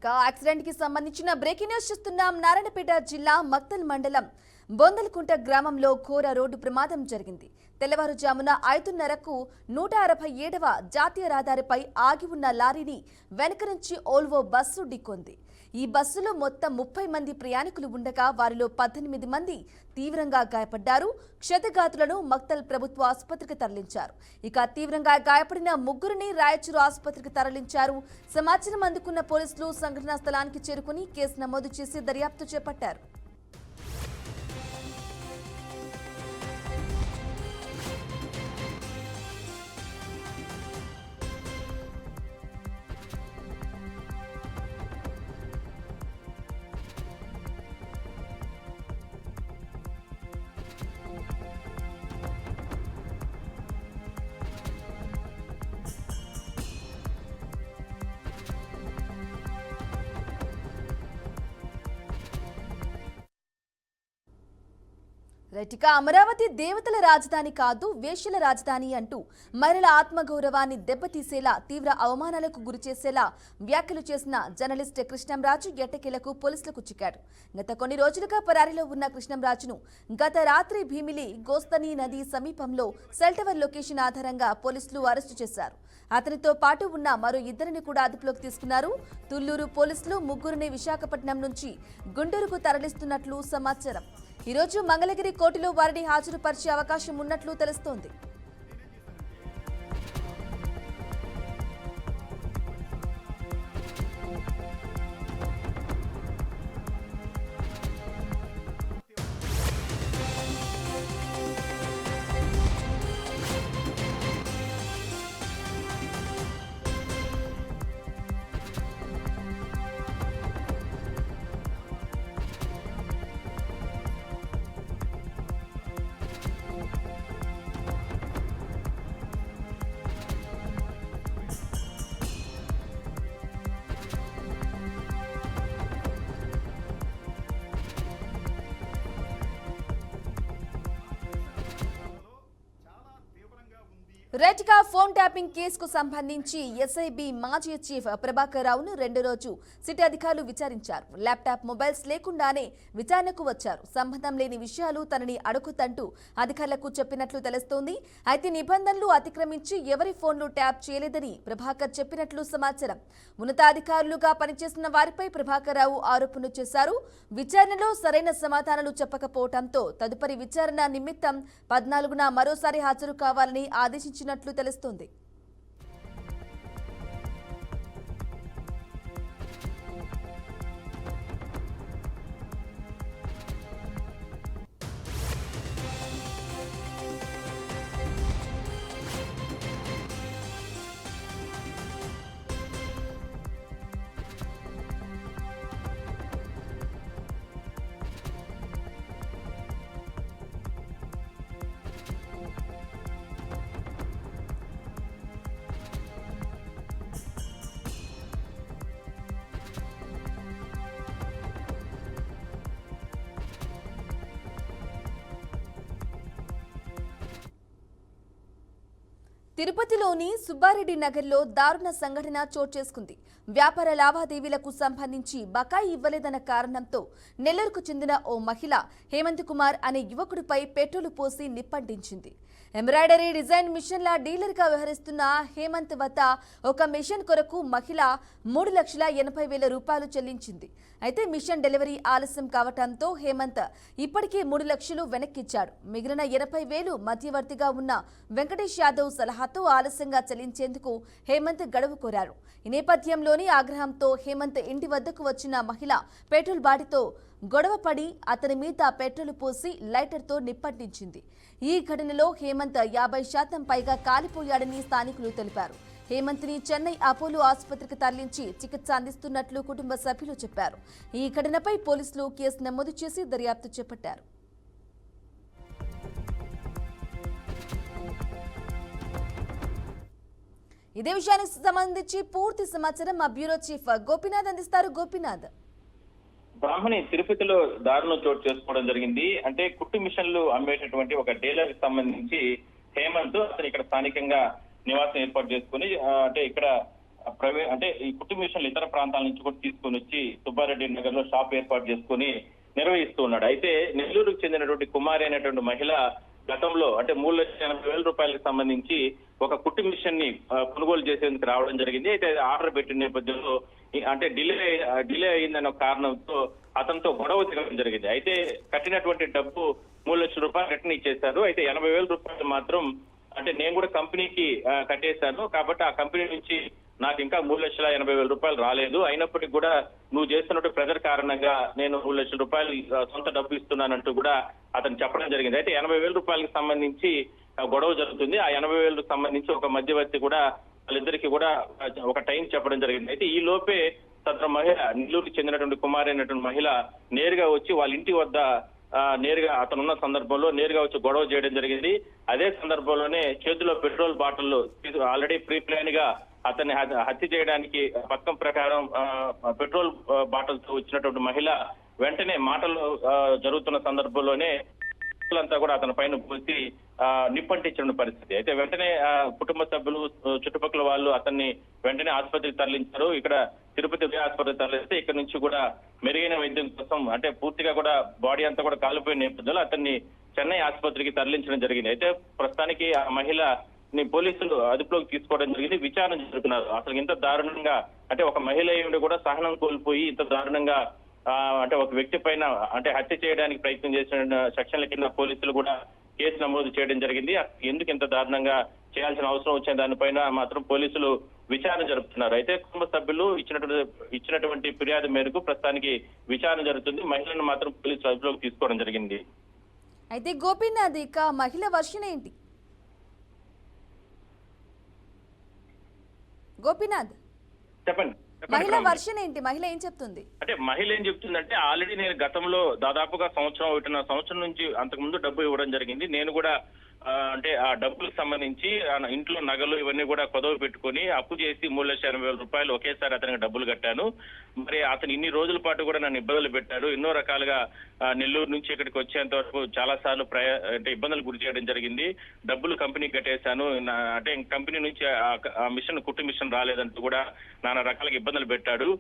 ఇక యాక్సిడెంట్ కి సంబంధించిన బ్రేకింగ్ న్యూస్ చూస్తున్నాం. నారాయణపేట జిల్లా మక్తల్ మండలం బొందలకుంట గ్రామంలో ఘోర రోడ్డు ప్రమాదం జరిగింది. తెల్లవారుజామున 5:30కు 167వ జాతీయ రహదారిపై ఆగి ఉన్న లారీని వెనక నుంచి ఓల్వో బస్సు ఢీకొంది. ఈ బస్సులో మొత్తం 30 మంది ప్రయాణికులు ఉండగా వారిలో 18 మంది తీవ్రంగా గాయపడ్డారు. క్షతగాతులను మక్తల్ ప్రభుత్వ ఆసుపత్రికి తరలించారు. ఇక తీవ్రంగా గాయపడిన ముగ్గురిని రాయచూరు ఆసుపత్రికి తరలించారు. సమాచారం అందుకున్న పోలీసులు సంఘటనా స్థలానికి చేరుకుని కేసు నమోదు చేసి దర్యాప్తు చేపట్టారు. రైటిక అమరావతి దేవతల రాజధాని కాదు, వేశ్యల రాజధాని అంటూ మహిళల ఆత్మగౌరవాన్ని దెబ్బతీసేలా, తీవ్ర అవమానాలకు గురిచేసేలా వ్యాఖ్యలు చేసిన జర్నలిస్ట్ కృష్ణంరాజు ఎట్టకేలకు పోలీసులకు చిక్కాడు. గత కొన్ని రోజులుగా పరారీలో ఉన్న కృష్ణంరాజును గత రాత్రి భీమిలి గోస్తని నది సమీపంలో సెల్ టవర్ లొకేషన్ ఆధారంగా పోలీసులు అరెస్టు చేశారు. అతనితో పాటు ఉన్న మరో ఇద్దరిని కూడా అదుపులోకి తీసుకున్నారు. తుళ్లూరు పోలీసులు ముగ్గురిని విశాఖపట్నం నుంచి గుంటూరుకు తరలిస్తున్నట్లు సమాచారం. ఈ రోజు మంగళగిరి కోర్టులో వారిని హాజరుపరిచే అవకాశం ఉన్నట్లు తెలుస్తోంది. రైట్గా ఫోన్ ట్యాపింగ్ కేసుకు సంబంధించి ఎస్ఐబి మాజీ చీఫ్ ప్రభాకర్ రావును రెండో రోజు సిటీ అధికారులు విచారించారు. ల్యాప్టాప్, మొబైల్స్ లేకుండానే విచారణకు వచ్చారు. సంబంధం లేని విషయాలు తనని అడుగుతంటూ అధికారులకు చెప్పినట్లు తెలుస్తోంది. అయితే నిబంధనలు అతిక్రమించి ఎవరి ఫోన్లు ట్యాప్ చేయలేదని ప్రభాకర్ చెప్పినట్లు సమాచారం. ఉన్నతాధికారులుగా పనిచేసిన వారిపై ప్రభాకర్ రావు ఆరోపణలు చేశారు. విచారణలో సరైన సమాధానాలు చెప్పకపోవడంతో తదుపరి విచారణ నిమిత్తం 14న మరోసారి హాజరు కావాలని ఆదేశించారు న్నట్లు తెలుస్తోంది. తిరుపతిలోని సుబ్బారెడ్డి నగర్లో దారుణ సంఘటన చోటు చేసుకుంది. వ్యాపార లావాదేవీలకు సంబంధించి బకాయి ఇవ్వలేదన్న కారణంతో నెల్లూరుకు చెందిన ఓ మహిళ హేమంత్ కుమార్ అనే యువకుడిపై పెట్రోలు పోసి నిప్పంటించింది. ఎంబ్రాయిడరీ డిజైన్ మిషన్ల డీలర్గా వ్యవహరిస్తున్న హేమంత్ వద్ద ఒక మిషన్ కొరకు మహిళ 3,80,000 రూపాయలు చెల్లించింది. అయితే మిషన్ డెలివరీ ఆలస్యం కావడంతో హేమంత్ ఇప్పటికే 3 లక్షలు వెనక్కిచ్చాడు. మిగిలిన 80,000 మధ్యవర్తిగా ఉన్న వెంకటేష్ యాదవ్ సలహాతో ఆలస్యంగా చెల్లించేందుకు హేమంత్ గడువు కోరారు. ఈ నేపథ్యంలోని ఆగ్రహంతో హేమంత్ ఇంటి వద్దకు వచ్చిన మహిళ పెట్రోల్ బాటితో గొడవపడి అతని మీద పెట్రోల్ పోసి లైటర్తో నిప్పంటించింది. ఈ ఘటనలో హేమంత్ 50% పైగా కాలిపోయాడని స్థానికులు తెలిపారు. హేమంత్ని చెన్నై అపోలో ఆసుపత్రికి తరలించి చికిత్స అందిస్తున్నట్లు కుటుంబ సభ్యులు చెప్పారు. ఈ ఘటనపై పోలీసులు కేసు నమోదు చేసి దర్యాప్తు చేపట్టారు. ఇదే విషయానికి సంబంధించి పూర్తి సమాచారం మా బ్యూరో చీఫ్ గోపీనాథ్ అందిస్తారు. గోపీనాథ్, బ్రాహ్మణి తిరుపతిలో దారుణం చోటు చేసుకోవడం జరిగింది. అంటే కుట్టు మిషన్లు అమ్మేటటువంటి ఒక డీలర్ కి సంబంధించి హేమంత్ అతను ఇక్కడ స్థానికంగా నివాసం ఏర్పాటు చేసుకుని అంటే ఇక్కడ అంటే ఈ కుట్టు మిషన్లు ఇతర ప్రాంతాల నుంచి కూడా తీసుకొని వచ్చి సుబ్బారెడ్డి నగర్ లో షాప్ ఏర్పాటు చేసుకుని నిర్వహిస్తూ ఉన్నాడు. అయితే నెల్లూరుకు చెందినటువంటి కుమారి అనేటువంటి మహిళ గతంలో అంటే 3,80,000 రూపాయలకు సంబంధించి ఒక కుట్టు మిషన్ ని కొనుగోలు చేసేందుకు రావడం జరిగింది. అయితే ఆర్డర్ పెట్టిన నేపథ్యంలో అంటే డిలే అయిందన్న కారణంతో అతనితో గొడవ దిగడం జరిగింది. అయితే కట్టినటువంటి డబ్బు 3 లక్షల రూపాయలు రిటర్న్ ఇచ్చేశారు. అయితే 80,000 రూపాయలు మాత్రం అంటే నేను కూడా కంపెనీకి కట్టేశాను కాబట్టి ఆ కంపెనీ నుంచి నాకు ఇంకా 3,80,000 రూపాయలు రాలేదు. అయినప్పటికీ కూడా నువ్వు చేస్తున్నట్టు ప్రెజర్ కారణంగా నేను 3 లక్షల రూపాయలు సొంత డబ్బు ఇస్తున్నానంటూ కూడా అతను చెప్పడం జరిగింది. అయితే 80,000 రూపాయలకు సంబంధించి గొడవ జరుగుతుంది. ఆ 80,000కు సంబంధించి ఒక మధ్యవర్తి కూడా వాళ్ళిద్దరికి కూడా ఒక టైం చెప్పడం జరిగింది. అయితే ఈ లోపే సదరు మహిళ నెల్లూరుకి చెందినటువంటి కుమారి అయినటువంటి మహిళ నేరుగా వచ్చి వాళ్ళ ఇంటి వద్ద నేరుగా అతనున్న సందర్భంలో నేరుగా వచ్చి గొడవ చేయడం జరిగింది. అదే సందర్భంలోనే చేతిలో petrol bottle already pre plan గా అతన్ని హత్య చేయడానికి పథకం ప్రకారం పెట్రోల్ బాటిల్ తో వచ్చినటువంటి మహిళ వెంటనే మాటలు జరుగుతున్న సందర్భంలోనే అంతా కూడా అతని పైన పోసి నిప్పంటించిన పరిస్థితి. అయితే వెంటనే కుటుంబ సభ్యులు చుట్టుపక్కల వాళ్ళు అతన్ని వెంటనే ఆసుపత్రికి తరలించారు. ఇక్కడ తిరుపతి ఆసుపత్రికి తరలిస్తే ఇక్కడ నుంచి కూడా మెరుగైన వైద్యం కోసం అంటే పూర్తిగా కూడా బాడీ అంతా కూడా కాలిపోయిన నేపథ్యంలో అతన్ని చెన్నై ఆసుపత్రికి తరలించడం జరిగింది. అయితే ప్రస్తుతానికి ఆ మహిళ పోలీసులు అదుపులోకి తీసుకోవడం జరిగింది. విచారణ జరుగుతున్నారు. అసలు ఇంత దారుణంగా అంటే ఒక మహిళ ఏమిటి కూడా సహనం కోల్పోయి ఇంత దారుణంగా అంటే ఒక వ్యక్తి పైన అంటే హత్య చేయడానికి ప్రయత్నం చేసిన సెక్షన్ల కింద పోలీసులు కూడా కేసు నమోదు చేయడం జరిగింది. ఎందుకు ఇంత దారుణంగా చేయాల్సిన అవసరం వచ్చిన దానిపైన మాత్రం పోలీసులు విచారణ జరుపుతున్నారు. అయితే కుటుంబ సభ్యులు ఇచ్చినటువంటి ఫిర్యాదు మేరకు ప్రస్తుతానికి విచారణ జరుగుతుంది. మహిళను మాత్రం పోలీసులు అదుపులోకి తీసుకోవడం జరిగింది. అయితే గోపీనాథ్ ఇక మహిళ వర్షన్ ఏంటి? గోపీనాథ్ చెప్పండి. మహిళ వర్షన్ ఏంటి? మహిళ ఏం చెప్తుంది? అంటే మహిళ ఏం చెప్తుందంటే ఆల్రెడీ నేను గతంలో దాదాపుగా సంవత్సరం నుంచి అంతకుముందు డబ్బు ఇవ్వడం జరిగింది. నేను కూడా అంటే ఆ డబ్బులకు సంబంధించి ఇంట్లో నగలు ఇవన్నీ కూడా కొదవ పెట్టుకుని అప్పు చేసి 3,80,000 రూపాయలు ఒకేసారి అతనికి డబ్బులు కట్టాను. మరి అతను ఇన్ని రోజుల పాటు కూడా నన్ను ఇబ్బందులు పెట్టాడు. ఎన్నో రకాలుగా నెల్లూరు నుంచి ఇక్కడికి వచ్చేంత వరకు చాలా సార్లు అంటే ఇబ్బందులు గురి చేయడం జరిగింది. డబ్బులు కంపెనీకి కట్టేశాను. అంటే కంపెనీ నుంచి ఆ మిషన్ కుట్టు మిషన్ రాలేదంటూ కూడా నానా రకాలుగా ఇబ్బందులు పెట్టాడు.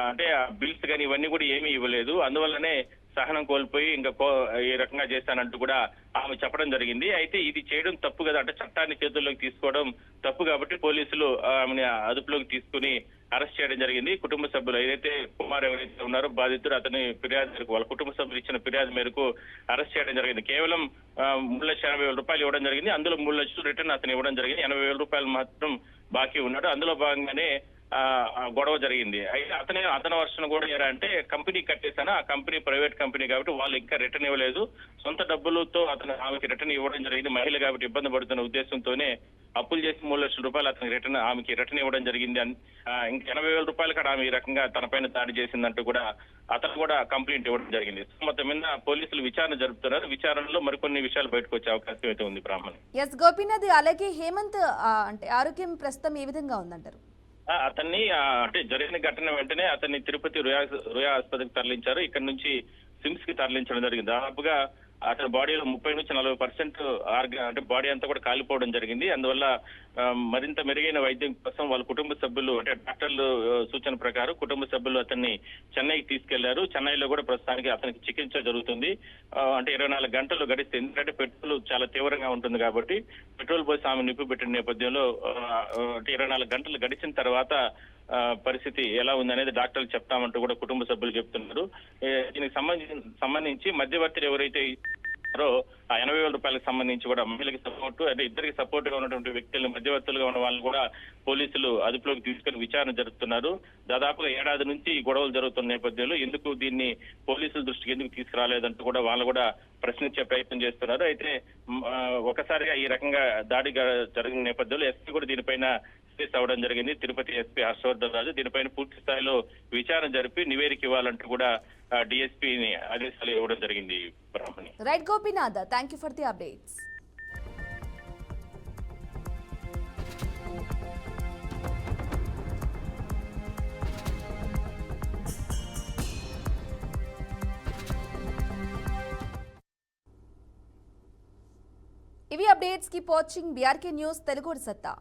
అంటే బిల్స్ కానీ ఇవన్నీ కూడా ఏమీ ఇవ్వలేదు. అందువల్లనే సహనం కోల్పోయి ఇంకా ఈ రకంగా చేశానంటూ కూడా ఆమె చెప్పడం జరిగింది. అయితే ఇది చేయడం తప్పు కదా, అంటే చట్టాన్ని చేతుల్లోకి తీసుకోవడం తప్పు కాబట్టి పోలీసులు ఆమెని అదుపులోకి తీసుకుని అరెస్ట్ చేయడం జరిగింది. కుటుంబ సభ్యులు ఏదైతే కుమార్ ఎవరైతే ఉన్నారో బాధితుడు అతని ఫిర్యాదు మేరకు వాళ్ళ కుటుంబ సభ్యులు ఇచ్చిన ఫిర్యాదు మేరకు అరెస్ట్ చేయడం జరిగింది. కేవలం 3,80,000 రూపాయలు ఇవ్వడం జరిగింది. అందులో 3 లక్షలు రిటర్న్ అతను ఇవ్వడం జరిగింది. 80,000 రూపాయలు మాత్రం బాకీ ఉన్నాడు. అందులో భాగంగానే గొడవ జరిగింది. అయితే అతని వర్షన్ కూడా ఎలా అంటే కంపెనీ కట్టేశాను, ఆ కంపెనీ ప్రైవేట్ కంపెనీ కాబట్టి వాళ్ళు ఇంకా రిటర్న్ ఇవ్వలేదు. సొంత డబ్బులతో ఆమెకి రిటర్న్ ఇవ్వడం జరిగింది. మహిళ కాబట్టి ఇబ్బంది పడుతున్న ఉద్దేశంతోనే అప్పులు చేసి 3 లక్షల రూపాయలు అతనికి ఆమెకి రిటర్న్ ఇవ్వడం జరిగింది. ఇంకా 80,000 రూపాయలు కూడా ఆమె ఈ రకంగా తన పైన దాడి చేసిందంటూ కూడా అతను కూడా కంప్లైంట్ ఇవ్వడం జరిగింది. మొత్తం మీద పోలీసులు విచారణ జరుపుతున్నారు. విచారణలో మరికొన్ని విషయాలు బయటకు వచ్చే అవకాశం అయితే ఉంది. బ్రాహ్మణ్ ఎస్ గోపీనాథ్, అలాగే హేమంత్ అంటే ఆరోగ్యం ప్రస్తుతం ఏ విధంగా ఉందంటారు? అతన్ని అంటే జరిగిన ఘటన వెంటనే అతన్ని తిరుపతి రుయా ఆసుపత్రికి తరలించారు. ఇక్కడ నుంచి సిమ్స్ కి తరలించడం జరిగింది. దాదాపుగా అతని బాడీలో 30 నుంచి 40% అంటే బాడీ అంతా కూడా కాలిపోవడం జరిగింది. అందువల్ల మరింత మెరుగైన వైద్యం కోసం వాళ్ళ కుటుంబ సభ్యులు అంటే డాక్టర్లు సూచన ప్రకారం కుటుంబ సభ్యులు అతన్ని చెన్నైకి తీసుకెళ్లారు. చెన్నైలో కూడా ప్రస్తుతానికి అతనికి చికిత్స జరుగుతుంది. అంటే 24 గంటలు గడిస్తే, ఎందుకంటే పెట్రోల్ చాలా తీవ్రంగా ఉంటుంది కాబట్టి పెట్రోల్ పోసి ఆమె నిప్పు పెట్టిన నేపథ్యంలో 24 గంటలు గడిచిన తర్వాత పరిస్థితి ఎలా ఉందనేది డాక్టర్లు చెప్తామంటూ కూడా కుటుంబ సభ్యులు చెప్తున్నారు. దీనికి సంబంధించి మధ్యవర్తులు ఎవరైతే ఆ 80,000 రూపాయలకు సంబంధించి కూడా మహిళకి సపోర్ట్ అంటే ఇద్దరికి సపోర్ట్ గా ఉన్నటువంటి వ్యక్తులు మధ్యవర్తులుగా ఉన్న వాళ్ళని కూడా పోలీసులు అదుపులోకి తీసుకుని విచారణ జరుపుతున్నారు. దాదాపుగా ఏడాది నుంచి ఈ గొడవలు జరుగుతున్న నేపథ్యంలో ఎందుకు దీన్ని పోలీసుల దృష్టికి ఎందుకు తీసుకురాలేదంటూ కూడా వాళ్ళు కూడా ప్రశ్నించే ప్రయత్నం చేస్తున్నారు. అయితే ఒకసారిగా ఈ రకంగా దాడి జరిగిన నేపథ్యంలో ఎస్పీ కూడా దీనిపైన కేసు అవడం జరిగింది. తిరుపతి ఎస్పీ హర్షవర్ధన్ రాజు దీనిపైన పూర్తి స్థాయిలో విచారణ జరిపి నివేదిక ఇవ్వాలంటూ కూడా డిఎస్పీని ఆదేశాలు ఇవ్వడం జరిగింది. Brahmani right Gopinath, thank you for the updates. ఇవి updates. Keep watching BRK news Telugu సత్తా.